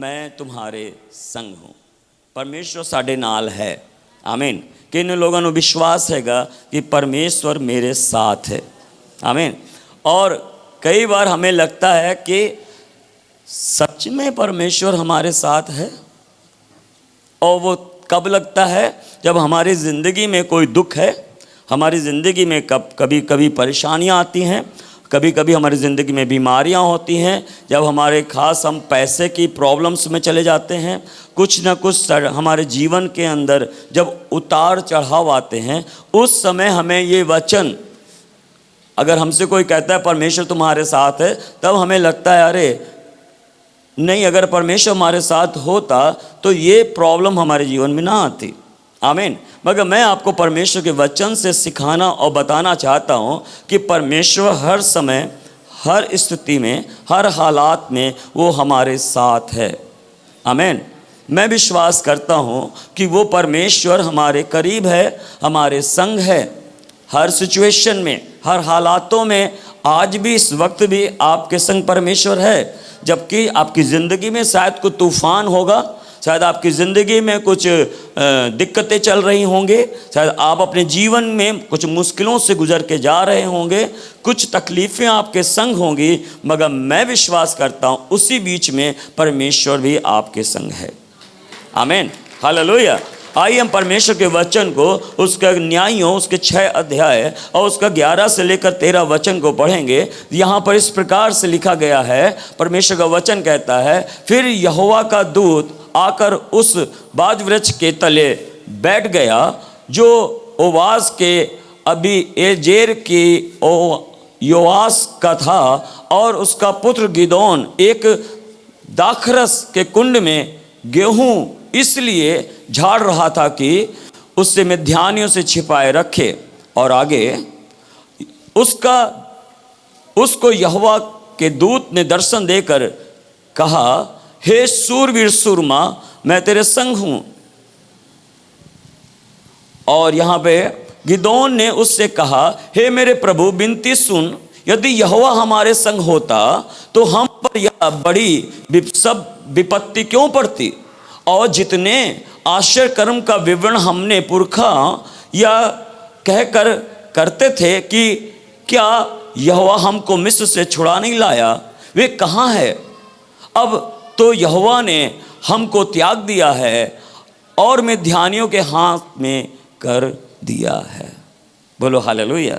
मैं तुम्हारे संग हूँ। परमेश्वर साडे नाल है। आमीन। किन लोगों को विश्वास हैगा कि परमेश्वर मेरे साथ है। आमीन। और कई बार हमें लगता है कि सच में परमेश्वर हमारे साथ है, और वो कब लगता है? जब हमारी ज़िंदगी में कोई दुख है, हमारी ज़िंदगी में कभी कभी परेशानियाँ आती हैं, कभी कभी हमारी ज़िंदगी में बीमारियां होती हैं, जब हमारे खास हम पैसे की प्रॉब्लम्स में चले जाते हैं, कुछ ना कुछ हमारे जीवन के अंदर जब उतार चढ़ाव आते हैं, उस समय हमें ये वचन, अगर हमसे कोई कहता है परमेश्वर तुम्हारे साथ है, तब हमें लगता है अरे नहीं, अगर परमेश्वर हमारे साथ होता तो ये प्रॉब्लम हमारे जीवन में ना आती। आमीन। मगर मैं आपको परमेश्वर के वचन से सिखाना और बताना चाहता हूँ कि परमेश्वर हर समय, हर स्थिति में, हर हालात में वो हमारे साथ है। आमीन। मैं विश्वास करता हूँ कि वो परमेश्वर हमारे करीब है, हमारे संग है, हर सिचुएशन में, हर हालातों में। आज भी, इस वक्त भी आपके संग परमेश्वर है। जबकि आपकी ज़िंदगी में शायद कोई तूफ़ान होगा, शायद आपकी ज़िंदगी में कुछ दिक्कतें चल रही होंगे, शायद आप अपने जीवन में कुछ मुश्किलों से गुजर के जा रहे होंगे, कुछ तकलीफ़ें आपके संग होंगी, मगर मैं विश्वास करता हूँ उसी बीच में परमेश्वर भी आपके संग है। आमीन। हालेलुया। आइए हम परमेश्वर के वचन को, उसका न्यायों, उसके 6 अध्याय और उसका 11 से लेकर 13 वचन को पढ़ेंगे। यहाँ पर इस प्रकार से लिखा गया है, परमेश्वर का वचन कहता है, फिर यहोवा का दूत आकर उस बाज वृक्ष के तले बैठ गया जो ओवास के अभी एजेर की योआस का था, और उसका पुत्र गिदोन एक दाखरस के कुंड में गेहूं इसलिए झाड़ रहा था कि उससे मिद्यानियों से छिपाए रखे। और आगे उसको यहोवा के दूत ने दर्शन देकर कहा, हे सूरवीर सूरमा, मैं तेरे संग हूं। और यहाँ पे गिदोन ने उससे कहा, हे मेरे प्रभु, विनती सुन, यदि यहोवा हमारे संग होता तो हम पर यह बड़ी सब विपत्ति क्यों पड़ती? और जितने आश्चर्य कर्म का विवरण हमने पुरखा या कहकर करते थे कि क्या यहोवा हमको मिस्र से छुड़ा नहीं लाया, वे कहाँ है? अब तो यहोवा ने हमको त्याग दिया है और मिद्यानियों के हाथ में कर दिया है। बोलो हालेलुया।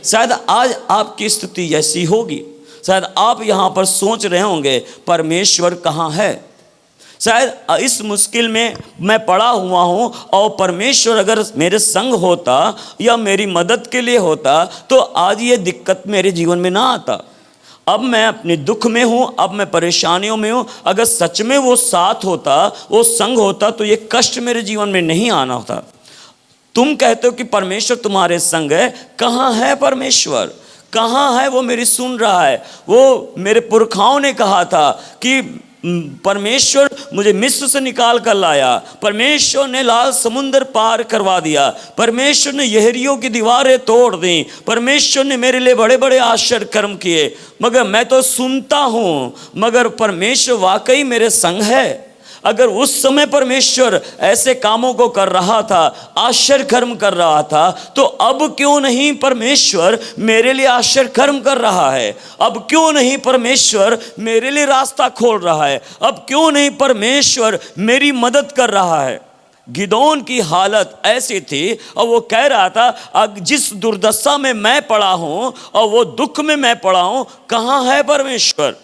शायद आज आपकी स्थिति ऐसी होगी, शायद आप यहाँ पर सोच रहे होंगे परमेश्वर कहाँ है। शायद इस मुश्किल में मैं पड़ा हुआ हूँ, और परमेश्वर अगर मेरे संग होता या मेरी मदद के लिए होता तो आज ये दिक्कत मेरे जीवन में ना आता। अब मैं अपने दुख में हूँ, अब मैं परेशानियों में हूँ। अगर सच में वो साथ होता, वो संग होता, तो ये कष्ट मेरे जीवन में नहीं आना होता। तुम कहते हो कि परमेश्वर तुम्हारे संग है। कहाँ है परमेश्वर? कहाँ है? वो मेरी सुन रहा है। वो मेरे पुरखाओं ने कहा था कि परमेश्वर मुझे मिस्र से निकाल कर लाया, परमेश्वर ने लाल समुंदर पार करवा दिया, परमेश्वर ने यहरियों की दीवारें तोड़ दी, परमेश्वर ने मेरे लिए बड़े बड़े आश्चर्य कर्म किए। मगर मैं तो सुनता हूँ, मगर परमेश्वर वाकई मेरे संग है। अगर उस समय परमेश्वर ऐसे कामों को कर रहा था, आश्चर्य कर्म कर रहा था, तो अब क्यों नहीं परमेश्वर मेरे लिए आश्चर्य कर्म कर रहा है? अब क्यों नहीं परमेश्वर मेरे लिए रास्ता खोल रहा है? अब क्यों नहीं परमेश्वर मेरी मदद कर रहा है? गिदोन की हालत ऐसी थी, और वो कह रहा था, अब जिस दुर्दशा में मैं पड़ा हूँ और वो दुख में मैं पड़ा हूँ, कहाँ है परमेश्वर?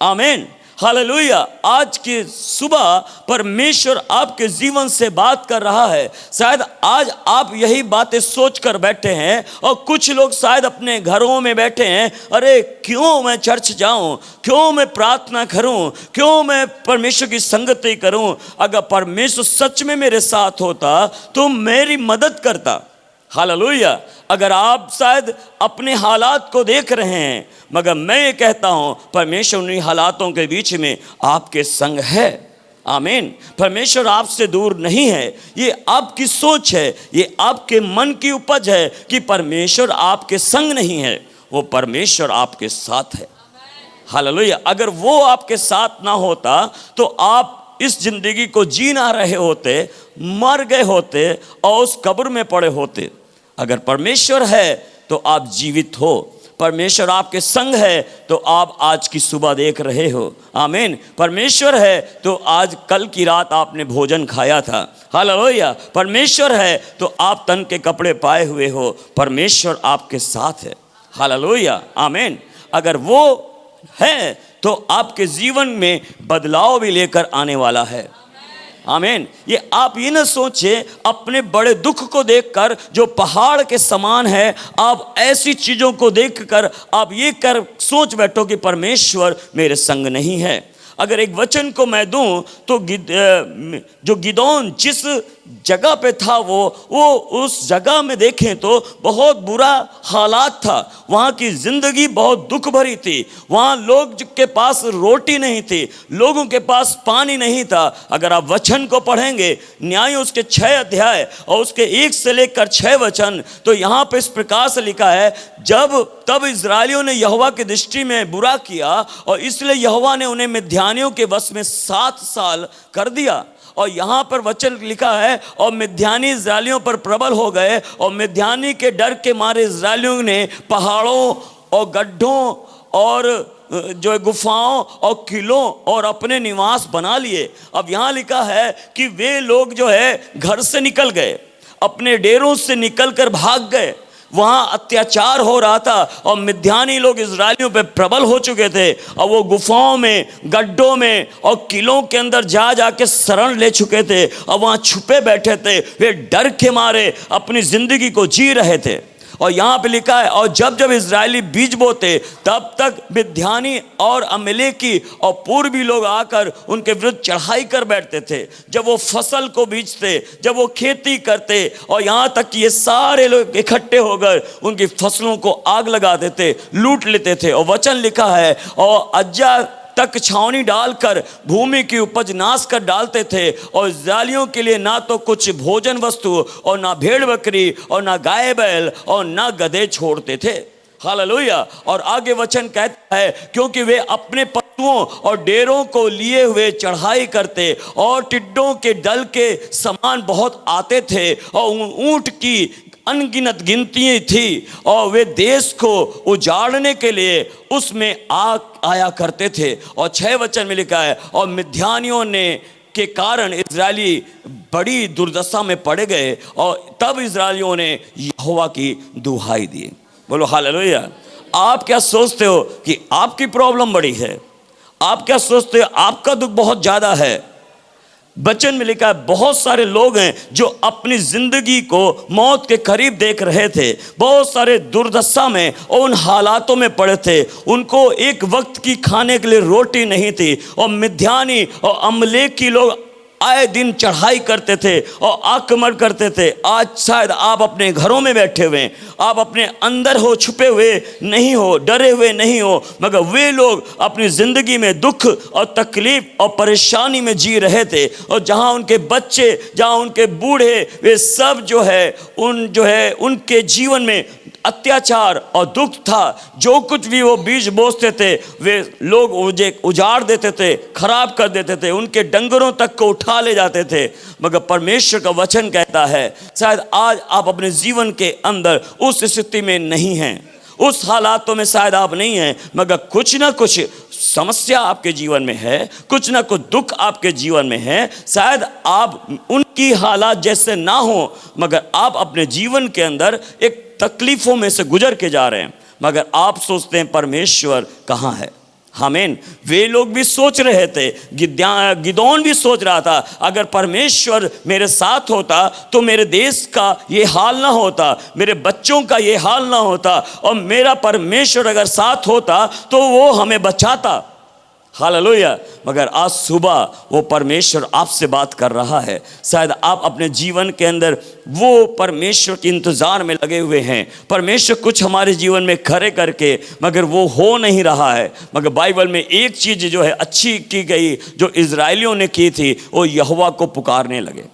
आमीन। हालेलुया। आज की सुबह परमेश्वर आपके जीवन से बात कर रहा है। शायद आज आप यही बातें सोच कर बैठे हैं, और कुछ लोग शायद अपने घरों में बैठे हैं, अरे क्यों मैं चर्च जाऊं, क्यों मैं प्रार्थना करूं, क्यों मैं परमेश्वर की संगति करूं? अगर परमेश्वर सच में मेरे साथ होता तो मेरी मदद करता। हालेलुया। अगर आप शायद अपने हालात को देख रहे हैं, मगर मैं ये कहता हूँ परमेश्वर उन्हीं हालातों के बीच में आपके संग है। आमीन। परमेश्वर आपसे दूर नहीं है। ये आपकी सोच है, ये आपके मन की उपज है कि परमेश्वर आपके संग नहीं है, वो परमेश्वर आपके साथ है। हालेलुया। अगर वो आपके साथ ना होता तो आप इस जिंदगी को जी ना रहे होते, मर गए होते और उस कब्र में पड़े होते। अगर परमेश्वर है तो आप जीवित हो, परमेश्वर आपके संग है तो आप आज की सुबह देख रहे हो। आमीन। परमेश्वर है तो आज कल की रात आपने भोजन खाया था। हालेलुया। परमेश्वर है तो आप तन के कपड़े पाए हुए हो, परमेश्वर आपके साथ है। हालेलुया। आमीन। अगर वो है तो आपके जीवन में बदलाव भी लेकर आने वाला है। आमीन। ये आप ये न सोचे अपने बड़े दुख को देखकर जो पहाड़ के समान है, आप ऐसी चीज़ों को देखकर आप ये कर सोच बैठो कि परमेश्वर मेरे संग नहीं है। अगर एक वचन को मैं दूं तो जो गिदोन जिस जगह पे था वो उस जगह में देखें तो बहुत बुरा हालात था। वहाँ की ज़िंदगी बहुत दुख भरी थी। वहाँ लोग के पास रोटी नहीं थी, लोगों के पास पानी नहीं था। अगर आप वचन को पढ़ेंगे न्याय उसके 6 अध्याय और उसके 1 से लेकर 6 वचन, तो यहाँ पे इस प्रकार से लिखा है, तब इज़राइलियों ने यहोवा की दृष्टि में बुरा किया और इसलिए यहोवा ने उन्हें मिद्यानियों के वश में 7 साल कर दिया। और यहाँ पर वचन लिखा है, और मिद्यानी इज़राइलियों पर प्रबल हो गए और मिद्यानी के डर के मारे इज़राइलियों ने पहाड़ों और गड्ढों और जो गुफाओं और किलों और अपने निवास बना लिए। अब यहाँ लिखा है कि वे लोग जो है घर से निकल गए, अपने डेरों से निकलकर भाग गए। वहाँ अत्याचार हो रहा था और मिद्यानी लोग इज़राइलियों पे प्रबल हो चुके थे और वो गुफाओं में, गड्ढों में और किलों के अंदर जा के शरण ले चुके थे और वहाँ छुपे बैठे थे। वे डर के मारे अपनी ज़िंदगी को जी रहे थे। और यहाँ पे लिखा है, और जब इज़राइली बीज बोते तब तक मिद्यानी और अमलेकी और पूर्वी लोग आकर उनके विरुद्ध चढ़ाई कर बैठते थे। जब वो फसल को बीजते, जब वो खेती करते, और यहाँ तक कि ये सारे लोग इकट्ठे होकर उनकी फसलों को आग लगा देते, लूट लेते थे। और वचन लिखा है, और अज्जा तक छावनी डालकर भूमि की उपज नाश कर डालते थे और इज़राइलियों के लिए ना तो कुछ भोजन वस्तु और ना भेड़ बकरी और ना गाय बैल और ना गधे छोड़ते थे। हालेलुया। और आगे वचन कहता है, क्योंकि वे अपने पशुओं और डेरों को लिए हुए चढ़ाई करते और टिड्डों के दल के समान बहुत आते थे और ऊंट की अनगिनत गिनती थी और वे देश को उजाड़ने के लिए उसमें आया करते थे। और 6 वचन में लिखा है, और मिद्यानियों ने के कारण इज़राइली बड़ी दुर्दशा में पड़ गए और तब इज़राइलियों ने यहोवा की दुहाई दी। बोलो हालेलुया। आप क्या सोचते हो कि आपकी प्रॉब्लम बड़ी है? आप क्या सोचते हो आपका दुख बहुत ज़्यादा है? वचन में लिखा है, बहुत सारे लोग हैं जो अपनी जिंदगी को मौत के करीब देख रहे थे, बहुत सारे दुर्दशा में और उन हालातों में पड़े थे। उनको एक वक्त की खाने के लिए रोटी नहीं थी और मिद्यानी और अमलेकी लोग आए दिन चढ़ाई करते थे और आक्रमण करते थे। आज शायद आप अपने घरों में बैठे हुए, आप अपने अंदर हो, छुपे हुए नहीं हो, डरे हुए नहीं हो, मगर वे लोग अपनी ज़िंदगी में दुख और तकलीफ और परेशानी में जी रहे थे। और जहाँ उनके बच्चे, जहाँ उनके बूढ़े, वे सब जो है उनके जीवन में अत्याचार और दुख था। जो कुछ भी वो बीज बोते थे वे लोग उजाड़ देते थे, खराब कर देते थे, उनके डंगरों तक को उठा ले जाते थे। मगर परमेश्वर का वचन कहता है, शायद आज आप अपने जीवन के अंदर उस स्थिति में नहीं हैं, उस हालातों में शायद आप नहीं हैं, मगर कुछ ना कुछ समस्या आपके जीवन में है, कुछ ना कुछ दुख आपके जीवन में है। शायद आप उनकी हालात जैसे ना हो, मगर आप अपने जीवन के अंदर एक तकलीफों में से गुजर के जा रहे हैं, मगर आप सोचते हैं परमेश्वर कहाँ है। आमीन। वे लोग भी सोच रहे थे, गिदोन भी सोच रहा था, अगर परमेश्वर मेरे साथ होता तो मेरे देश का ये हाल ना होता, मेरे बच्चों का ये हाल ना होता, और मेरा परमेश्वर अगर साथ होता तो वो हमें बचाता। हालेलुया। मगर आज सुबह वो परमेश्वर आपसे बात कर रहा है। शायद आप अपने जीवन के अंदर वो परमेश्वर के इंतज़ार में लगे हुए हैं, परमेश्वर कुछ हमारे जीवन में करे करके, मगर वो हो नहीं रहा है। मगर बाइबल में एक चीज़ जो है अच्छी की गई, जो इज़राइलियों ने की थी, वो यहोवा को पुकारने लगे।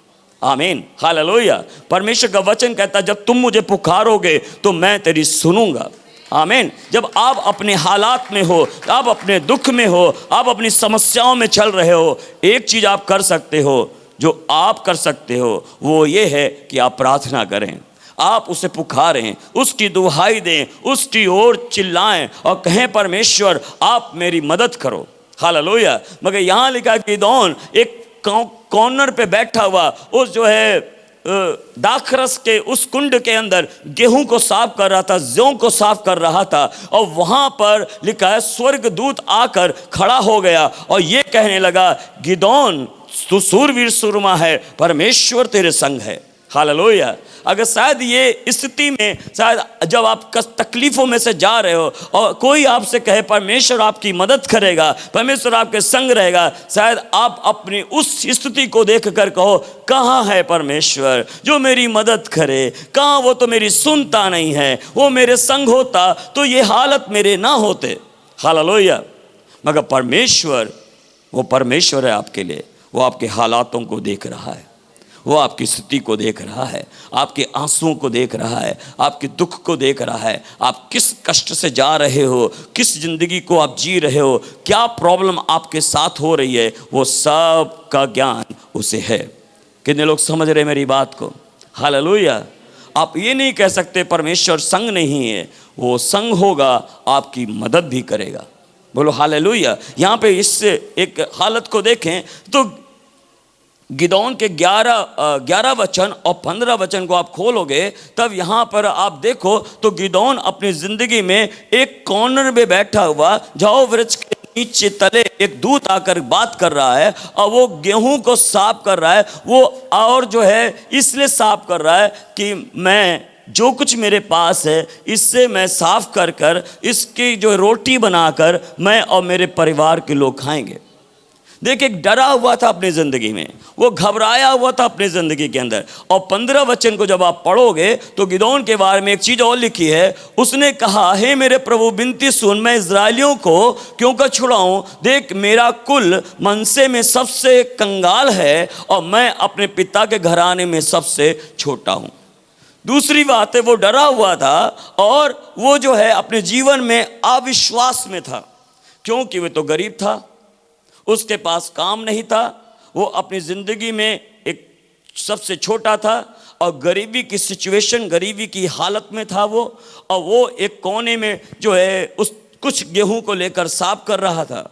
आमीन। हालेलुया। परमेश्वर का वचन कहता है, जब तुम मुझे पुकारोगे तो मैं तेरी सुनूंगा। आमीन। जब आप अपने हालात में हो, आप अपने दुख में हो, आप अपनी समस्याओं में चल रहे हो, एक चीज़ आप कर सकते हो, जो आप कर सकते हो वो ये है कि आप प्रार्थना करें, आप उसे पुकारें, उसकी दुहाई दें, उसकी ओर चिल्लाएं और कहें परमेश्वर आप मेरी मदद करो। हालेलुया। मगर यहाँ लिखा गिदोन एक कॉर्नर पे बैठा हुआ उस जो है दाखरस के उस कुंड के अंदर गेहूं को साफ कर रहा था, जौ को साफ कर रहा था, और वहां पर लिखा है स्वर्गदूत आकर खड़ा हो गया और ये कहने लगा गिदोन तू सूरवीर सुरमा है, परमेश्वर तेरे संग है। हालेलुया। अगर शायद ये स्थिति में, शायद जब आप तकलीफ़ों में से जा रहे हो और कोई आपसे कहे परमेश्वर आपकी मदद करेगा, परमेश्वर आपके संग रहेगा, शायद आप अपनी उस स्थिति को देख कर कहो कहाँ है परमेश्वर जो मेरी मदद करे, कहाँ वो तो मेरी सुनता नहीं है, वो मेरे संग होता तो ये हालत मेरे ना होते। हालेलुया। मगर परमेश्वर, वो परमेश्वर है आपके लिए, वो आपके हालातों को देख रहा है, वो आपकी स्थिति को देख रहा है, आपके आंसुओं को देख रहा है, आपके दुख को देख रहा है, आप किस कष्ट से जा रहे हो, किस जिंदगी को आप जी रहे हो, क्या प्रॉब्लम आपके साथ हो रही है, वो सब का ज्ञान उसे है। कितने लोग समझ रहे मेरी बात को? हालेलुया। आप ये नहीं कह सकते परमेश्वर संग नहीं है, वो संग होगा, आपकी मदद भी करेगा। बोलो हालेलुया। यहाँ पे इस एक हालत को देखें तो गिदोन के 11 वचन और 15 वचन को आप खोलोगे तब यहाँ पर आप देखो तो गिदोन अपनी ज़िंदगी में एक कॉर्नर में बैठा हुआ जौ वृक्ष के नीचे तले एक दूत आकर बात कर रहा है और वो गेहूं को साफ कर रहा है। वो और जो है इसलिए साफ कर रहा है कि मैं जो कुछ मेरे पास है इससे मैं साफ कर कर इसकी जो रोटी बनाकर मैं और मेरे परिवार के लोग खाएंगे। देखिए, एक डरा हुआ था अपनी ज़िंदगी में, वो घबराया हुआ था अपनी ज़िंदगी के अंदर। और 15 वचन को जब आप पढ़ोगे तो गिदोन के बारे में एक चीज़ और लिखी है, उसने कहा हे मेरे प्रभु विनती सुन, मैं इज़राइलियों को क्यों कर छुड़ाऊं, देख मेरा कुल मनसे में सबसे कंगाल है और मैं अपने पिता के घराने में सबसे छोटा हूँ। दूसरी बात है, वो डरा हुआ था और वो जो है अपने जीवन में अविश्वास में था, क्योंकि वो तो गरीब था, उसके पास काम नहीं था, वो अपनी ज़िंदगी में एक सबसे छोटा था और गरीबी की सिचुएशन, गरीबी की हालत में था वो, और वो एक कोने में जो है उस कुछ गेहूं को लेकर साफ कर रहा था।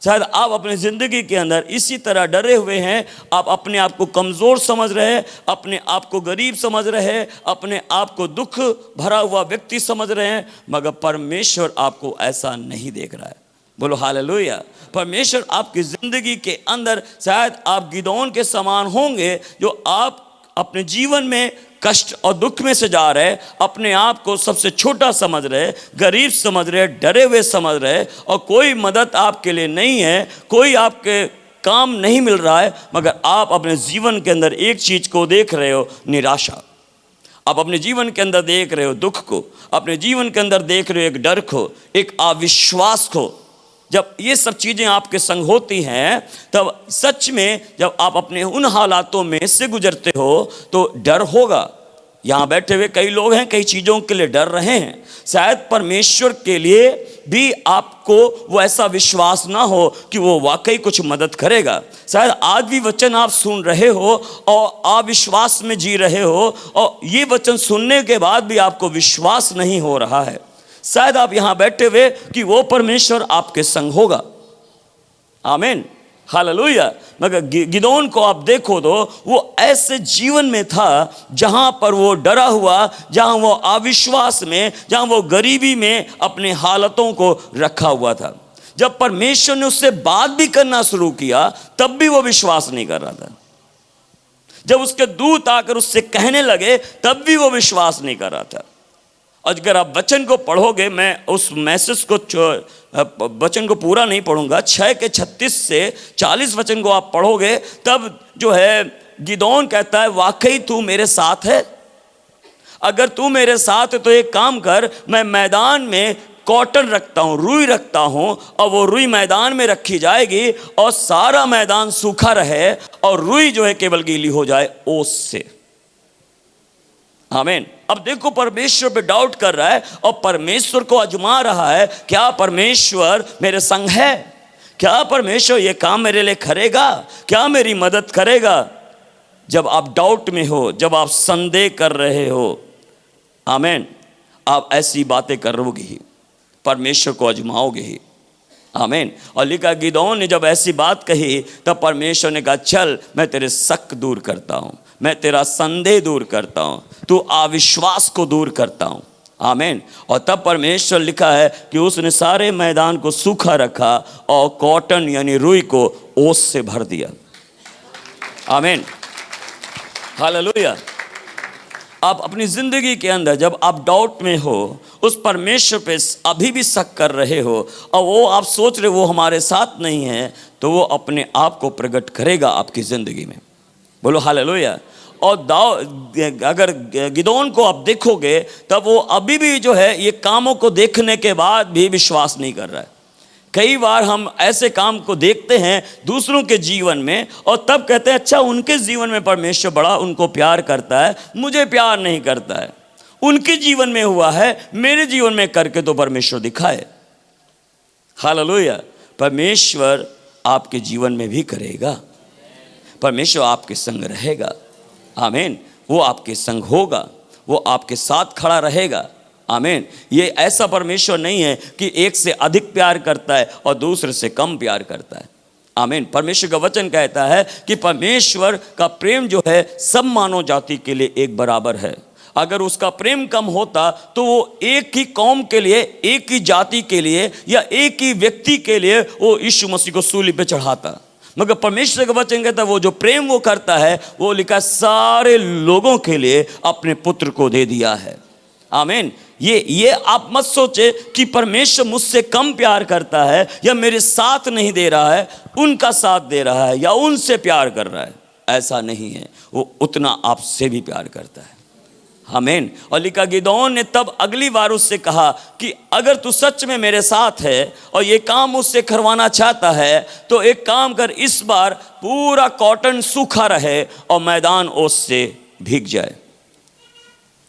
शायद आप अपनी ज़िंदगी के अंदर इसी तरह डरे हुए हैं, आप अपने आप को कमज़ोर समझ रहे हैं, अपने आप को गरीब समझ रहे हैं, अपने आप को दुख भरा हुआ व्यक्ति समझ रहे हैं, मगर परमेश्वर आपको ऐसा नहीं देख रहा है। बोलो हालेलुया। परमेश्वर आपकी ज़िंदगी के अंदर शायद आप गिदोन के समान होंगे, जो आप अपने जीवन में कष्ट और दुख में से जा रहे, अपने आप को सबसे छोटा समझ रहे, गरीब समझ रहे, डरे हुए समझ रहे, और कोई मदद आपके लिए नहीं है, कोई आपके काम नहीं मिल रहा है, मगर आप अपने जीवन के अंदर एक चीज़ को देख रहे हो, निराशा। आप अपने जीवन के अंदर देख रहे हो दुख को, अपने जीवन के अंदर देख रहे हो एक डर को, एक अविश्वास को। जब ये सब चीज़ें आपके संग होती हैं तब सच में जब आप अपने उन हालातों में से गुजरते हो तो डर होगा। यहाँ बैठे हुए कई लोग हैं, कई चीज़ों के लिए डर रहे हैं, शायद परमेश्वर के लिए भी आपको वो ऐसा विश्वास ना हो कि वो वाकई कुछ मदद करेगा। शायद आज भी वचन आप सुन रहे हो और अविश्वास में जी रहे हो, और ये वचन सुनने के बाद भी आपको विश्वास नहीं हो रहा है। शायद आप यहाँ बैठे हुए कि वो परमेश्वर आपके संग होगा। आमीन, हालेलुया। मगर गिदोन को आप देखो तो वो ऐसे जीवन में था जहाँ पर वो डरा हुआ, जहाँ वो अविश्वास में, जहाँ वो गरीबी में अपने हालतों को रखा हुआ था। जब परमेश्वर ने उससे बात भी करना शुरू किया तब भी वो विश्वास नहीं कर रहा था। जब उसके दूत आकर उससे कहने लगे तब भी वो विश्वास नहीं कर रहा था। और अगर आप वचन को पढ़ोगे, मैं उस मैसेज को वचन को पूरा नहीं पढ़ूंगा, 6 के 36 से 40 वचन को आप पढ़ोगे तब जो है गिदोन कहता है वाकई तू मेरे साथ है, अगर तू मेरे साथ है तो एक काम कर, मैं मैदान में कॉटन रखता हूँ, रुई रखता हूँ, और वो रुई मैदान में रखी जाएगी और सारा मैदान सूखा रहे और रुई जो है केवल गीली हो जाए ओस से। आमीन। अब देखो परमेश्वर पे डाउट कर रहा है और परमेश्वर को आजमा रहा है, क्या परमेश्वर मेरे संग है, क्या परमेश्वर ये काम मेरे लिए करेगा, क्या मेरी मदद करेगा। जब आप डाउट में हो, जब आप संदेह कर रहे हो, आमीन, आप ऐसी बातें करोगे ही, परमेश्वर को आजमाओगे ही। आमीन। और लिखा गिदोन ने जब ऐसी बात कही तब परमेश्वर ने कहा चल मैं तेरे शक दूर करता हूँ, मैं तेरा संदेह दूर करता हूँ, तू अविश्वास को दूर करता हूँ। आमीन। और तब परमेश्वर लिखा है कि उसने सारे मैदान को सूखा रखा और कॉटन यानी रुई को ओस से भर दिया। आमीन, हालेलुया। आप अपनी ज़िंदगी के अंदर जब आप डाउट में हो, उस परमेश्वर पे अभी भी शक कर रहे हो और वो आप सोच रहे वो हमारे साथ नहीं है, तो वो अपने आप को प्रकट करेगा आपकी ज़िंदगी में। बोलो हालेलुया। और अगर गिदोन को आप देखोगे तब वो अभी भी जो है ये कामों को देखने के बाद भी विश्वास नहीं कर रहा है। कई बार हम ऐसे काम को देखते हैं दूसरों के जीवन में और तब कहते हैं अच्छा उनके जीवन में परमेश्वर बड़ा उनको प्यार करता है, मुझे प्यार नहीं करता है। उनके जीवन में हुआ है, मेरे जीवन में करके तो परमेश्वर दिखाए। हालेलुया। परमेश्वर आपके जीवन में भी करेगा, परमेश्वर आपके संग रहेगा। आमीन। वो आपके संग होगा, वो आपके साथ खड़ा रहेगा। आमीन। ये ऐसा परमेश्वर नहीं है कि एक से अधिक प्यार करता है और दूसरे से कम प्यार करता है। आमीन। परमेश्वर का वचन कहता है कि परमेश्वर का प्रेम जो है सब मानव जाति के लिए एक बराबर है। अगर उसका प्रेम कम होता तो वो एक ही कौम के लिए, एक ही जाति के लिए या एक ही व्यक्ति के लिए वो यीशु मसीह को सूली पे चढ़ाता। मगर परमेश्वर का वचन कहता है वो जो प्रेम वो करता है, वो लिखा सारे लोगों के लिए अपने पुत्र को दे दिया है। आमीन। ये आप मत सोचे कि परमेश्वर मुझसे कम प्यार करता है या मेरे साथ नहीं दे रहा है, उनका साथ दे रहा है या उनसे प्यार कर रहा है। ऐसा नहीं है, वो उतना आपसे भी प्यार करता है। आमीन। और लिखा गिदोन ने तब अगली बार उससे कहा कि अगर तू सच में मेरे साथ है और ये काम मुझसे करवाना चाहता है तो एक काम कर, इस बार पूरा कॉटन सूखा रहे और मैदान ओस से भीग जाए।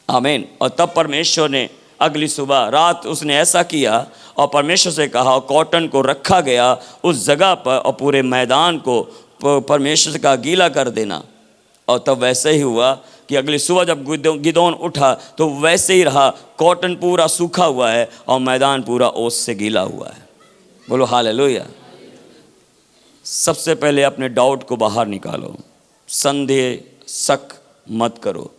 आमीन। और तब परमेश्वर ने अगली सुबह रात उसने ऐसा किया और परमेश्वर से कहा, कॉटन को रखा गया उस जगह पर और पूरे मैदान को परमेश्वर का गीला कर देना। और तब वैसे ही हुआ कि अगली सुबह जब गिदोन उठा तो वैसे ही रहा, कॉटन पूरा सूखा हुआ है और मैदान पूरा ओस से गीला हुआ है। बोलो हालेलुया। सबसे पहले अपने डाउट को बाहर निकालो, संदेह शक मत करो।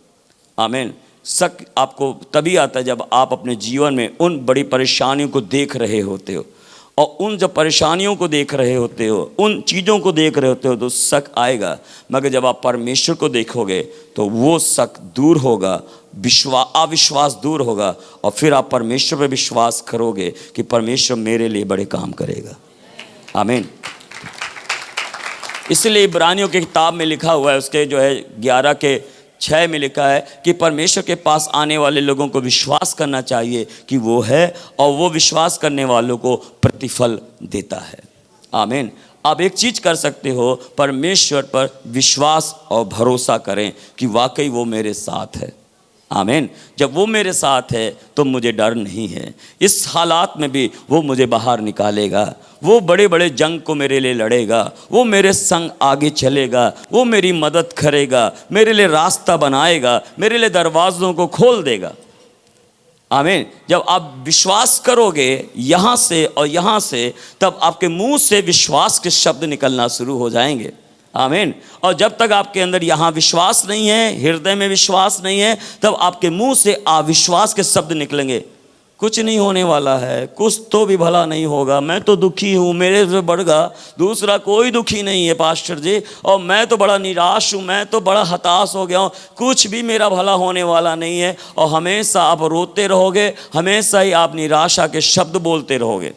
आमीन। शक आपको तभी आता है जब आप अपने जीवन में उन बड़ी परेशानियों को देख रहे होते हो, और उन जब परेशानियों को देख रहे होते हो, उन चीज़ों को देख रहे होते हो तो शक आएगा। मगर जब आप परमेश्वर को देखोगे तो वो शक दूर होगा, अविश्वास दूर होगा और फिर आप परमेश्वर पर विश्वास करोगे कि परमेश्वर मेरे लिए बड़े काम करेगा। आमीन। इसलिए इब्रानियों की किताब में लिखा हुआ है, उसके जो है 11:6 में लिखा है कि परमेश्वर के पास आने वाले लोगों को विश्वास करना चाहिए कि वो है और वो विश्वास करने वालों को प्रतिफल देता है। आमीन। आप एक चीज़ कर सकते हो, परमेश्वर पर विश्वास और भरोसा करें कि वाकई वो मेरे साथ है। आमीन। जब वो मेरे साथ है तो मुझे डर नहीं है, इस हालात में भी वो मुझे बाहर निकालेगा, वो बड़े बड़े जंग को मेरे लिए लड़ेगा, वो मेरे संग आगे चलेगा, वो मेरी मदद करेगा, मेरे लिए रास्ता बनाएगा, मेरे लिए दरवाज़ों को खोल देगा। आमीन। जब आप विश्वास करोगे यहाँ से और यहाँ से, तब आपके मुंह से विश्वास के शब्द निकलना शुरू हो जाएंगे। आमीन। और जब तक आपके अंदर यहाँ विश्वास नहीं है, हृदय में विश्वास नहीं है, तब आपके मुंह से अविश्वास के शब्द निकलेंगे। कुछ नहीं होने वाला है, कुछ तो भी भला नहीं होगा, मैं तो दुखी हूँ, मेरे से बढ़गा दूसरा कोई दुखी नहीं है पास्टर जी, और मैं तो बड़ा निराश हूँ, मैं तो बड़ा हताश हो गया हूँ, कुछ भी मेरा भला होने वाला नहीं है। और हमेशा आप रोते रहोगे, हमेशा ही आप निराशा के शब्द बोलते रहोगे।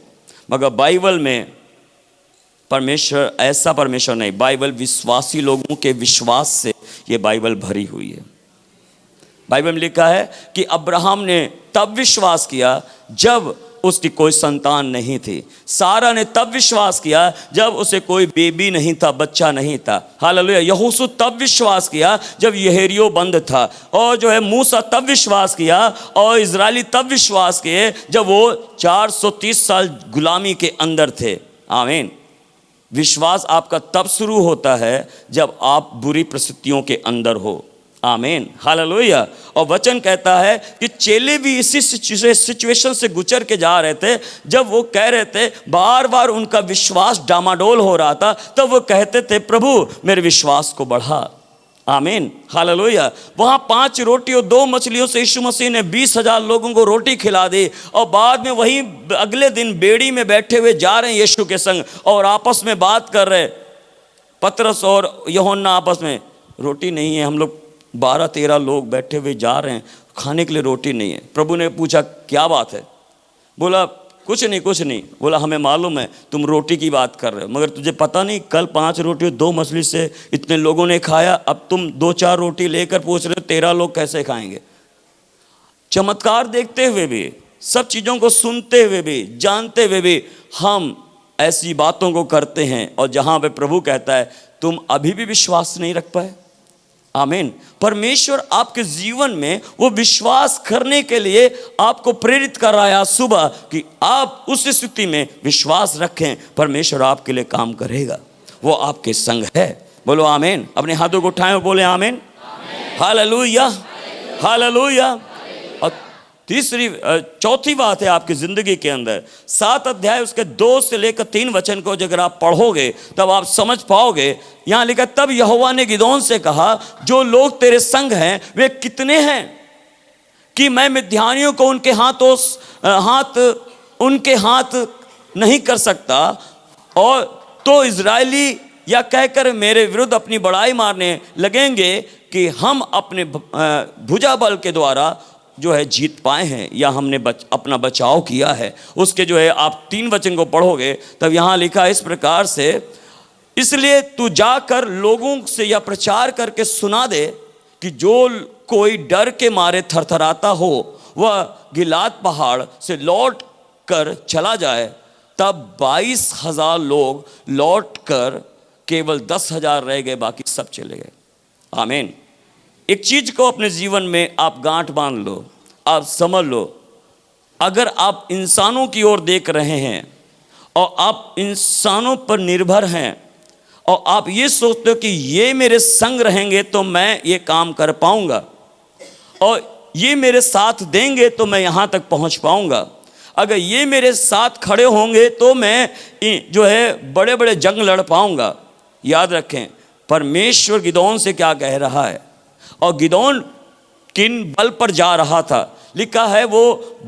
मगर बाइबल में परमेश्वर ऐसा परमेश्वर नहीं, बाइबल विश्वासी लोगों के विश्वास से ये बाइबल भरी हुई है। बाइबल में लिखा है कि अब्राहम ने तब विश्वास किया जब उसकी कोई संतान नहीं थी। सारा ने तब विश्वास किया जब उसे कोई बेबी नहीं था, बच्चा नहीं था। हालेलुया। यहोशू तब विश्वास किया जब यहेरियो बंद था। और जो है मूसा तब विश्वास किया और इजरायली तब विश्वास किए जब वो 430 साल गुलामी के अंदर थे। आमीन। विश्वास आपका तब शुरू होता है जब आप बुरी परिस्थितियों के अंदर हो। आमीन। हालेलुया। और वचन कहता है कि चेले भी इसी सिचुएशन से गुजर के जा रहे थे। जब वो कह रहे थे, बार बार उनका विश्वास डामाडोल हो रहा था, तब वो कहते थे, प्रभु मेरे विश्वास को बढ़ा। आमीन। हालेलुया। वहाँ 5 रोटी और 2 मछलियों से यीशु मसीह ने 20,000 लोगों को रोटी खिला दी। और बाद में वही अगले दिन बेड़ी में बैठे हुए जा रहे हैं यीशु के संग और आपस में बात कर रहे। पतरस और यूहन्ना आपस में, रोटी नहीं है, हम लोग 12-13 लोग बैठे हुए जा रहे हैं, खाने के लिए रोटी नहीं है। प्रभु ने पूछा क्या बात है? बोला कुछ नहीं। बोला हमें मालूम है तुम रोटी की बात कर रहे हो, मगर तुझे पता नहीं कल 5 रोटी और 2 मछली से इतने लोगों ने खाया, अब तुम 2-4 रोटी लेकर पूछ रहे हो 13 लोग कैसे खाएंगे? चमत्कार देखते हुए भी, सब चीज़ों को सुनते हुए भी, जानते हुए भी हम ऐसी बातों को करते हैं। और जहाँ पे प्रभु कहता है तुम अभी भी विश्वास नहीं रख पाए। आमीन। परमेश्वर आपके जीवन में वो विश्वास करने के लिए आपको प्रेरित कर रहा है आज सुबह कि आप उस स्थिति में विश्वास रखें। परमेश्वर आपके लिए काम करेगा, वो आपके संग है। बोलो आमीन। अपने हाथों को उठाएं और बोले आमीन। हालेलुया। हालेलुया। और चौथी बात है आपकी ज़िंदगी के अंदर, 7 अध्याय उसके 2 से लेकर 3 वचन को अगर आप पढ़ोगे तब आप समझ पाओगे। यहाँ लिखा, तब यहोवा ने गिदोन से कहा, जो लोग तेरे संग हैं वे कितने हैं कि मैं मिद्यानियों को उनके हाथ नहीं कर सकता? और तो इजरायली या कहकर मेरे विरुद्ध अपनी बड़ाई मारने लगेंगे कि हम अपने भुजा बल के द्वारा जो है जीत पाए हैं, या हमने अपना बचाव किया है। उसके जो है आप 3 वचन को पढ़ोगे तब यहाँ लिखा इस प्रकार से, इसलिए तू जाकर लोगों से यह प्रचार करके सुना दे कि जो कोई डर के मारे थरथराता हो वह गिलाद पहाड़ से लौट कर चला जाए। तब 22,000 लोग लौट कर केवल 10,000 रह गए, बाकी सब चले गए। आमीन। एक चीज को अपने जीवन में आप गांठ बांध लो, आप समझ लो, अगर आप इंसानों की ओर देख रहे हैं और आप इंसानों पर निर्भर हैं और आप ये सोचते हो कि ये मेरे संग रहेंगे तो मैं ये काम कर पाऊंगा और ये मेरे साथ देंगे तो मैं यहाँ तक पहुँच पाऊंगा, अगर ये मेरे साथ खड़े होंगे तो मैं जो है बड़े बड़े जंग लड़ पाऊंगा। याद रखें परमेश्वर गिदोन से क्या कह रहा है। और गिदोन किन बल पर जा रहा था? लिखा है वो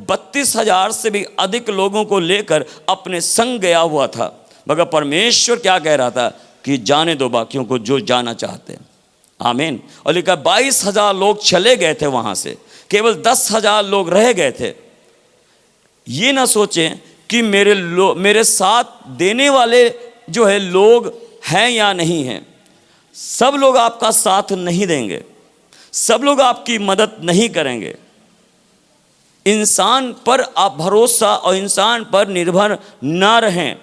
32,000 से भी अधिक लोगों को लेकर अपने संग गया हुआ था, मगर परमेश्वर क्या कह रहा था कि जाने दो बाकियों को जो जाना चाहते हैं। आमीन। और लिखा 22,000 लोग चले गए थे वहाँ से, केवल 10,000 लोग रह गए थे। ये ना सोचें कि मेरे साथ देने वाले जो है लोग हैं या नहीं हैं। सब लोग आपका साथ नहीं देंगे, सब लोग आपकी मदद नहीं करेंगे। इंसान पर आप भरोसा और इंसान पर निर्भर ना रहें।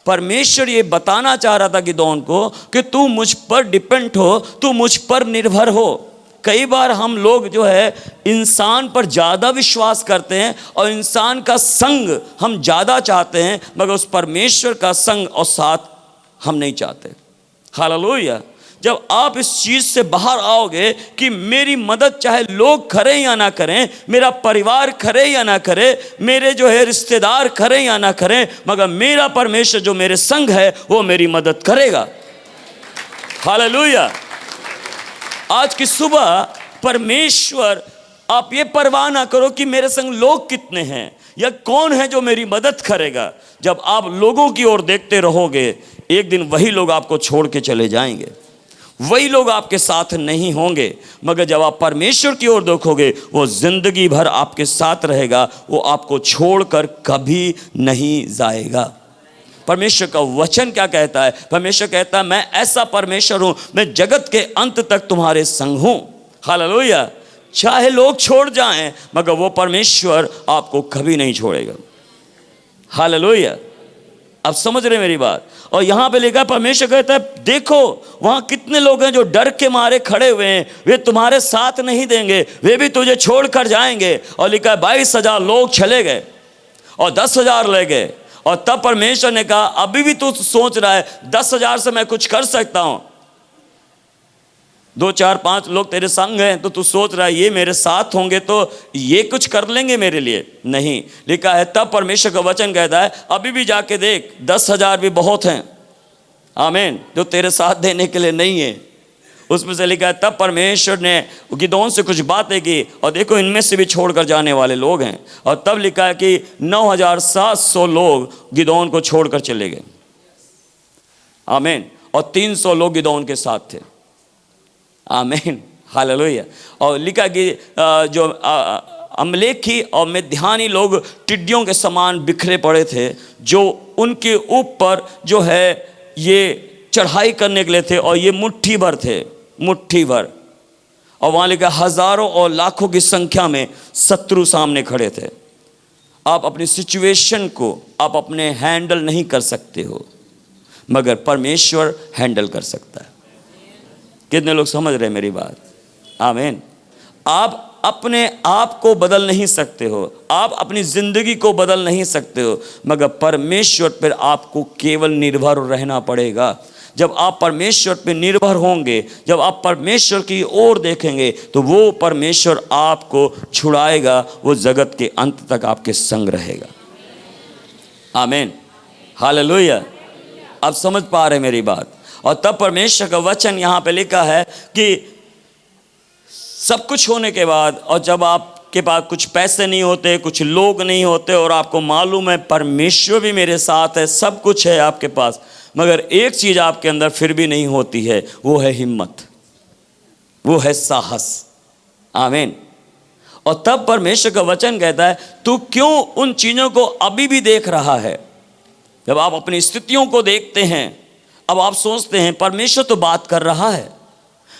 परमेश्वर ये बताना चाह रहा था गिदोन को कि तू मुझ पर डिपेंड हो, तू मुझ पर निर्भर हो। कई बार हम लोग जो है इंसान पर ज़्यादा विश्वास करते हैं और इंसान का संग हम ज़्यादा चाहते हैं, मगर उस परमेश्वर का संग और साथ हम नहीं चाहते। हालेलुया। जब आप इस चीज़ से बाहर आओगे कि मेरी मदद चाहे लोग करें या ना करें, मेरा परिवार करे या ना करे, मेरे जो है रिश्तेदार करें या ना करें, मगर मेरा परमेश्वर जो मेरे संग है वो मेरी मदद करेगा। हालेलुया। आज की सुबह परमेश्वर, आप ये परवाह ना करो कि मेरे संग लोग कितने हैं या कौन है जो मेरी मदद करेगा। जब आप लोगों की ओर देखते रहोगे, एक दिन वही लोग आपको छोड़ के चले जाएंगे, वही लोग आपके साथ नहीं होंगे। मगर जब आप परमेश्वर की ओर देखोगे, वो जिंदगी भर आपके साथ रहेगा, वो आपको छोड़कर कभी नहीं जाएगा। परमेश्वर का वचन क्या कहता है? परमेश्वर कहता है मैं ऐसा परमेश्वर हूं, मैं जगत के अंत तक तुम्हारे संग हूं। हालेलुया। चाहे लोग छोड़ जाएं, मगर वो परमेश्वर आपको कभी नहीं छोड़ेगा। हालेलुया। अब समझ रहे मेरी बात। और यहां पे लिखा परमेश्वर कहता है देखो वहां कितने लोग हैं जो डर के मारे खड़े हुए हैं, वे तुम्हारे साथ नहीं देंगे, वे भी तुझे छोड़कर जाएंगे। और लिखा है 22,000 लोग चले गए और 10,000 ले गए। और तब परमेश्वर ने कहा अभी भी तू सोच रहा है 10,000 से मैं कुछ कर सकता हूं, 2 4 5 लोग तेरे संग हैं तो तू सोच रहा है ये मेरे साथ होंगे तो ये कुछ कर लेंगे मेरे लिए। नहीं, लिखा है तब परमेश्वर का वचन कहता है अभी भी जाके देख 10,000 भी बहुत हैं, आमीन, जो तेरे साथ देने के लिए नहीं है। उसमें से लिखा है तब परमेश्वर ने गिदोन से कुछ बातें की और देखो इनमें से भी छोड़कर जाने वाले लोग हैं। और तब लिखा है कि 9,700 लोग गिदोन को छोड़कर चले गए, आमीन, और 300 लोग गिदोन के साथ थे, आमीन, हालेलुया। और लिखा कि जो अमलेखी और मिद्यानी लोग टिड्डियों के समान बिखरे पड़े थे जो उनके ऊपर जो है ये चढ़ाई करने के लिए थे, और ये मुट्ठी भर थे, मुट्ठी भर। और वहाँ लिखा हजारों और लाखों की संख्या में शत्रु सामने खड़े थे। आप अपनी सिचुएशन को आप अपने हैंडल नहीं कर सकते हो, मगर परमेश्वर हैंडल कर सकता है। कितने लोग समझ रहे हैं मेरी बात? आमीन। आप अपने आप को बदल नहीं सकते हो, आप अपनी जिंदगी को बदल नहीं सकते हो, मगर परमेश्वर पर आपको केवल निर्भर रहना पड़ेगा। जब आप परमेश्वर पर निर्भर होंगे, जब आप परमेश्वर की ओर देखेंगे तो वो परमेश्वर आपको छुड़ाएगा, वो जगत के अंत तक आपके संग रहेगा। आमीन, हालेलुया। आप समझ पा रहे मेरी बात? और तब परमेश्वर का वचन यहाँ पे लिखा है कि सब कुछ होने के बाद, और जब आपके पास कुछ पैसे नहीं होते, कुछ लोग नहीं होते, और आपको मालूम है परमेश्वर भी मेरे साथ है, सब कुछ है आपके पास, मगर एक चीज़ आपके अंदर फिर भी नहीं होती है, वो है हिम्मत, वो है साहस। आमीन। और तब परमेश्वर का वचन कहता है तू क्यों उन चीज़ों को अभी भी देख रहा है? जब आप अपनी स्थितियों को देखते हैं, अब आप सोचते हैं परमेश्वर तो बात कर रहा है,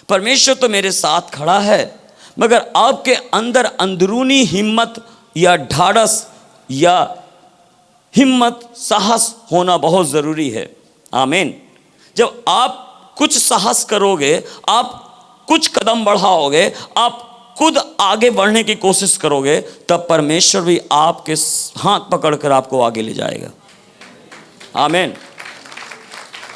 परमेश्वर तो मेरे साथ खड़ा है, मगर आपके अंदर अंदरूनी हिम्मत या ढाढ़स या हिम्मत, साहस होना बहुत ज़रूरी है। आमीन। जब आप कुछ साहस करोगे, आप कुछ कदम बढ़ाओगे, आप खुद आगे बढ़ने की कोशिश करोगे, तब परमेश्वर भी आपके हाथ पकड़कर आपको आगे ले जाएगा। आमीन।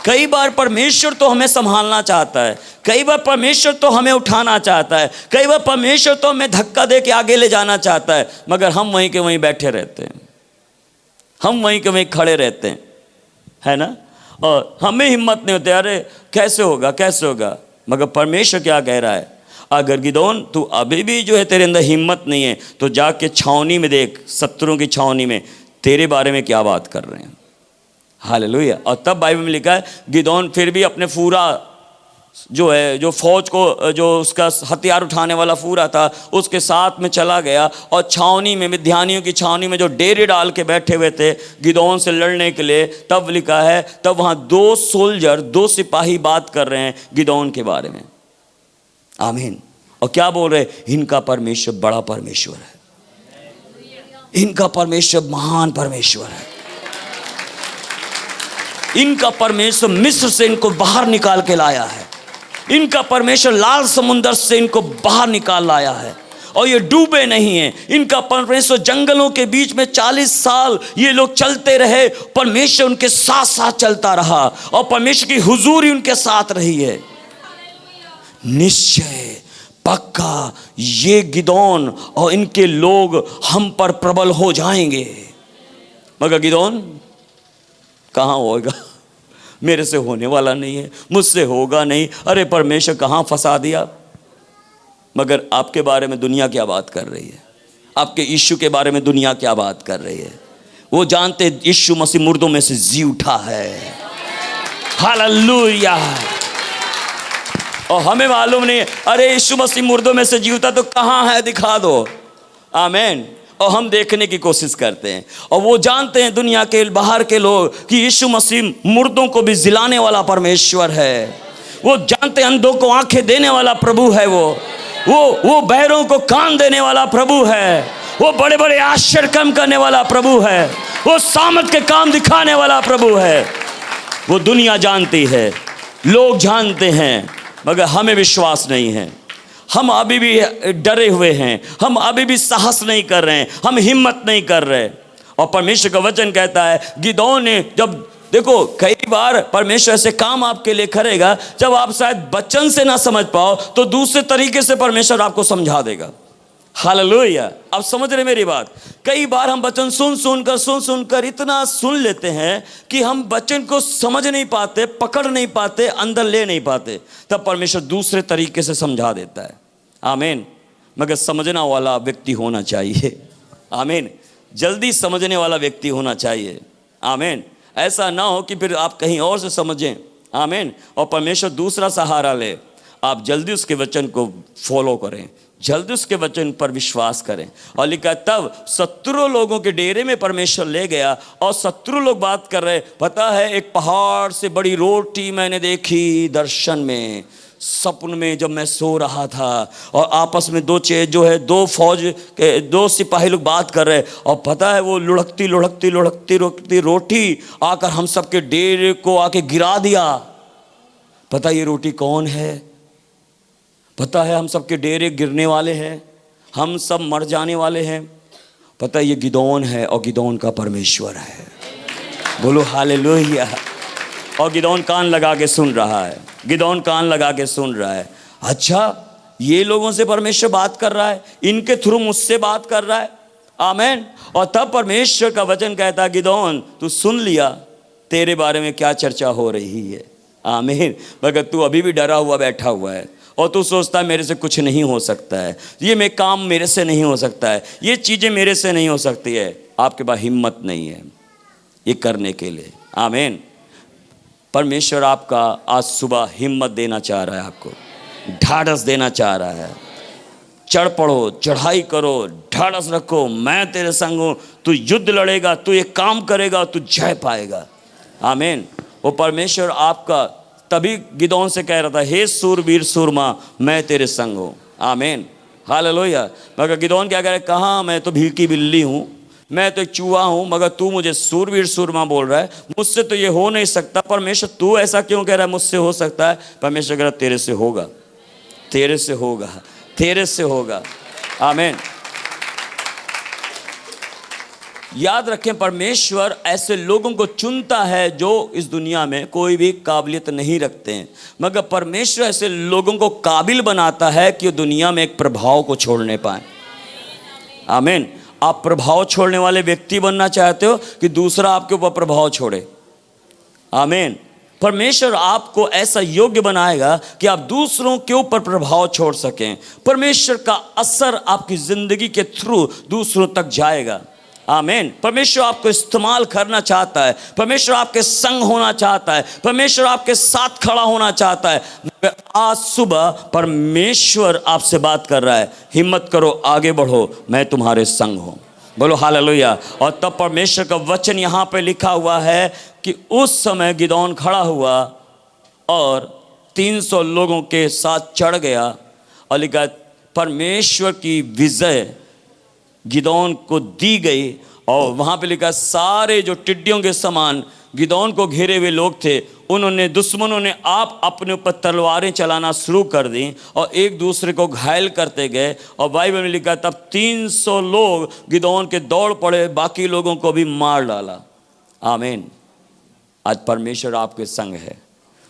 कई बार परमेश्वर तो हमें संभालना चाहता है, कई बार परमेश्वर तो हमें उठाना चाहता है, कई बार परमेश्वर तो हमें धक्का दे के आगे ले जाना चाहता है, मगर हम वहीं के वहीं बैठे रहते हैं, हम वहीं के वहीं खड़े रहते हैं, है ना। और हमें हिम्मत नहीं होती, अरे कैसे होगा कैसे होगा। मगर परमेश्वर क्या कह रहा है? अगर गिदोन तू अभी भी जो है तेरे अंदर हिम्मत नहीं है तो जाके छावनी में देख, शत्रुओं की छावनी में तेरे बारे में क्या बात कर रहे हैं। हालेलुया। और तब बाइबल में लिखा है गिदोन फिर भी अपने फूरा जो है, जो फौज को, जो उसका हथियार उठाने वाला फूरा था, उसके साथ में चला गया और छावनी में, मिद्यानियों की छावनी में जो डेरे डाल के बैठे हुए थे गिदोन से लड़ने के लिए, तब लिखा है तब वहाँ 2 सोल्जर, 2 सिपाही बात कर रहे हैं गिदोन के बारे में। आमीन। और क्या बोल रहे? इनका परमेश्वर बड़ा परमेश्वर है, इनका परमेश्वर महान परमेश्वर है, इनका परमेश्वर मिस्र से इनको बाहर निकाल के लाया है, इनका परमेश्वर लाल समुंदर से इनको बाहर निकाल लाया है और ये डूबे नहीं हैं। इनका परमेश्वर जंगलों के बीच में 40 साल ये लोग चलते रहे, परमेश्वर उनके साथ साथ चलता रहा और परमेश्वर की हुजूरी उनके साथ रही है। निश्चय पक्का ये गिदोन और इनके लोग हम पर प्रबल हो जाएंगे। मगर गिदोन कहाँ होगा? मेरे से होने वाला नहीं है, मुझसे होगा नहीं, अरे परमेश्वर कहाँ फंसा दिया। मगर आपके बारे में दुनिया क्या बात कर रही है? आपके यीशु के बारे में दुनिया क्या बात कर रही है? वो जानते यीशु मसीह मुर्दों में से जी उठा है। हालेलुया। और हमें मालूम नहीं है, अरे यीशु मसीह मुर्दों में से जी उठा तो कहाँ है, दिखा दो। आमीन। और हम देखने की कोशिश करते हैं, और वो जानते हैं दुनिया के बाहर के लोग कि यीशु मसीह मुर्दों को भी जिलाने वाला परमेश्वर है। वो जानते हैं अंधों को आंखें देने वाला प्रभु है, वो बहरों को कान देने वाला प्रभु है, वो बड़े बड़े आश्चर्य काम करने वाला प्रभु है। वो सामर्थ के काम दिखाने वाला प्रभु है। वो दुनिया जानती है, लोग जानते हैं, मगर हमें विश्वास नहीं है। हम अभी भी डरे हुए हैं, हम अभी भी साहस नहीं कर रहे हैं, हम हिम्मत नहीं कर रहे। और परमेश्वर का वचन कहता है, गिदोन ने जब देखो, कई बार परमेश्वर ऐसे काम आपके लिए करेगा जब आप शायद वचन से ना समझ पाओ तो दूसरे तरीके से परमेश्वर आपको समझा देगा। हालेलुया, आप समझ रहे मेरी बात। कई बार हम वचन सुन सुनकर इतना सुन लेते हैं कि हम वचन को समझ नहीं पाते, पकड़ नहीं पाते, अंदर ले नहीं पाते, तब परमेश्वर दूसरे तरीके से समझा देता है। आमीन। मगर समझना वाला व्यक्ति होना चाहिए। आमीन। जल्दी समझने वाला व्यक्ति होना चाहिए। आमीन। ऐसा ना हो कि फिर आप कहीं और से समझें। आमीन। और परमेश्वर दूसरा सहारा ले। आप जल्दी उसके वचन को फॉलो करें, जल्दी उसके वचन पर विश्वास करें। और लिखा तब 70 लोगों के डेरे में परमेश्वर ले गया और 70 लोग बात कर रहे, पता है एक पहाड़ से बड़ी रोटी मैंने देखी दर्शन में, सपन में जब मैं सो रहा था। और आपस में दो फौज के 2 सिपाही लोग बात कर रहे, और पता है वो लुढ़कती रोटी आकर हम सबके डेरे को आके गिरा दिया। पता ये रोटी कौन है? पता है हम सबके डेरे गिरने वाले हैं, हम सब मर जाने वाले हैं। पता है ये गिदोन है और गिदोन का परमेश्वर है। बोलो हालेलुया। और गिदोन कान लगा के सुन रहा है, गिदोन कान लगा के सुन रहा है। अच्छा, ये लोगों से परमेश्वर बात कर रहा है, इनके थ्रू मुझसे बात कर रहा है। आमीन। और तब परमेश्वर का वचन कहता है, गिदोन तू सुन लिया तेरे बारे में क्या चर्चा हो रही है। आमीन। मगर तू अभी भी डरा हुआ बैठा हुआ है और तू सोचता है मेरे से कुछ नहीं हो सकता है, ये काम मेरे से नहीं हो सकता है, ये चीज़ें मेरे से नहीं हो सकती है। आपके पास हिम्मत नहीं है ये करने के लिए। आमीन। परमेश्वर आपका आज सुबह हिम्मत देना चाह रहा है, आपको ढाढ़स देना चाह रहा है। चढ़ पड़ो, चढ़ाई करो, ढाढ़स रखो, मैं तेरे संग हूँ, तू युद्ध लड़ेगा, तू एक काम करेगा, तू जय पाएगा। आमीन। वो परमेश्वर आपका तभी गिदोन से कह रहा था, हे सूरवीर सूरमा मैं तेरे संग हूँ। आमीन। हालेलुया। मगर गिदोन क्या कह रहा है, कहाँ मैं तो भीड़ की बिल्ली हूँ, मैं तो एक चूहा हूँ, मगर तू मुझे सूरवीर सूरमा बोल रहा है, मुझसे तो ये हो नहीं सकता। परमेश्वर तू ऐसा क्यों कह रहा है, मुझसे हो सकता है? परमेश्वर कह रहा है तेरे से होगा, तेरे से होगा, तेरे से होगा। आमीन। याद रखें, परमेश्वर ऐसे लोगों को चुनता है जो इस दुनिया में कोई भी काबिलियत नहीं रखते हैं, मगर परमेश्वर ऐसे लोगों को काबिल बनाता है कि दुनिया में एक प्रभाव को छोड़ने पाए। आमीन। आप प्रभाव छोड़ने वाले व्यक्ति बनना चाहते हो कि दूसरा आपके ऊपर प्रभाव छोड़े? आमीन। परमेश्वर आपको ऐसा योग्य बनाएगा कि आप दूसरों के ऊपर प्रभाव छोड़ सकें। परमेश्वर का असर आपकी जिंदगी के थ्रू दूसरों तक जाएगा। आमीन। परमेश्वर आपको इस्तेमाल करना चाहता है, परमेश्वर आपके संग होना चाहता है, परमेश्वर आपके साथ खड़ा होना चाहता है। आज सुबह परमेश्वर आपसे बात कर रहा है, हिम्मत करो, आगे बढ़ो, मैं तुम्हारे संग हूँ। बोलो हालेलुया। और तब परमेश्वर का वचन यहाँ पे लिखा हुआ है कि उस समय गिदोन खड़ा हुआ और 300 लोगों के साथ चढ़ गया और लिखा परमेश्वर की विजय गिदोन को दी गई। और वहाँ पे लिखा सारे जो टिड्डियों के समान गिदोन को घेरे हुए लोग थे, उन्होंने दुश्मनों ने आप अपने ऊपर तलवारें चलाना शुरू कर दी और एक दूसरे को घायल करते गए। और बाइबल में लिखा तब 300 लोग गिदोन के दौड़ पड़े, बाकी लोगों को भी मार डाला। आमीन। आज परमेश्वर आपके संग है,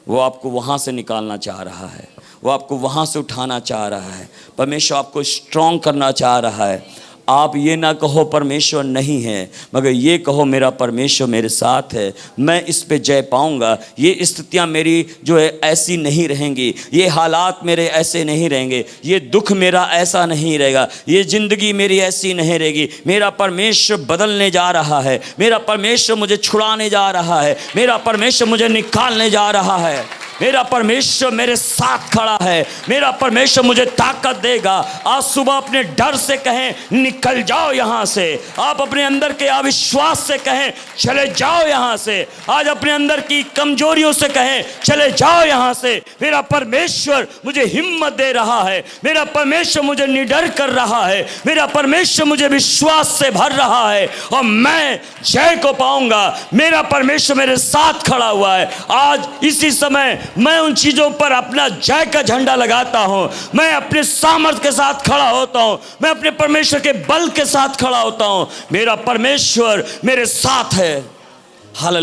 वो आपको वहाँ से निकालना चाह रहा है, वो आपको वहाँ से उठाना चाह रहा है। परमेश्वर आपको स्ट्रॉन्ग करना चाह रहा है। आप ये ना कहो परमेश्वर नहीं है, मगर ये कहो मेरा परमेश्वर मेरे साथ है, मैं इस पे जय पाऊंगा। ये स्थितियां मेरी जो है ऐसी नहीं रहेंगी, ये हालात मेरे ऐसे नहीं रहेंगे, ये दुख मेरा ऐसा नहीं रहेगा, ये ज़िंदगी मेरी ऐसी नहीं रहेगी। मेरा परमेश्वर बदलने जा रहा है, मेरा परमेश्वर मुझे छुड़ाने जा रहा है, मेरा परमेश्वर मुझे निकालने जा रहा है, मेरा परमेश्वर मेरे साथ खड़ा है, मेरा परमेश्वर मुझे ताकत देगा। आज सुबह अपने डर से कहें निकल जाओ यहाँ से। आप अपने अंदर के अविश्वास से कहें चले जाओ यहाँ से। आज अपने अंदर की कमजोरियों से कहें चले जाओ यहाँ से। मेरा परमेश्वर मुझे हिम्मत दे रहा है, मेरा परमेश्वर मुझे निडर कर रहा है, मेरा परमेश्वर मुझे विश्वास से भर रहा है और मैं जय को पाऊंगा। मेरा परमेश्वर मेरे साथ खड़ा हुआ है। आज इसी समय मैं उन चीजों पर अपना जय का झंडा लगाता हूं। मैं अपने सामर्थ के साथ खड़ा होता हूं, मैं अपने परमेश्वर के बल के साथ खड़ा होता हूं। मेरा परमेश्वर मेरे साथ है। हालेलुया।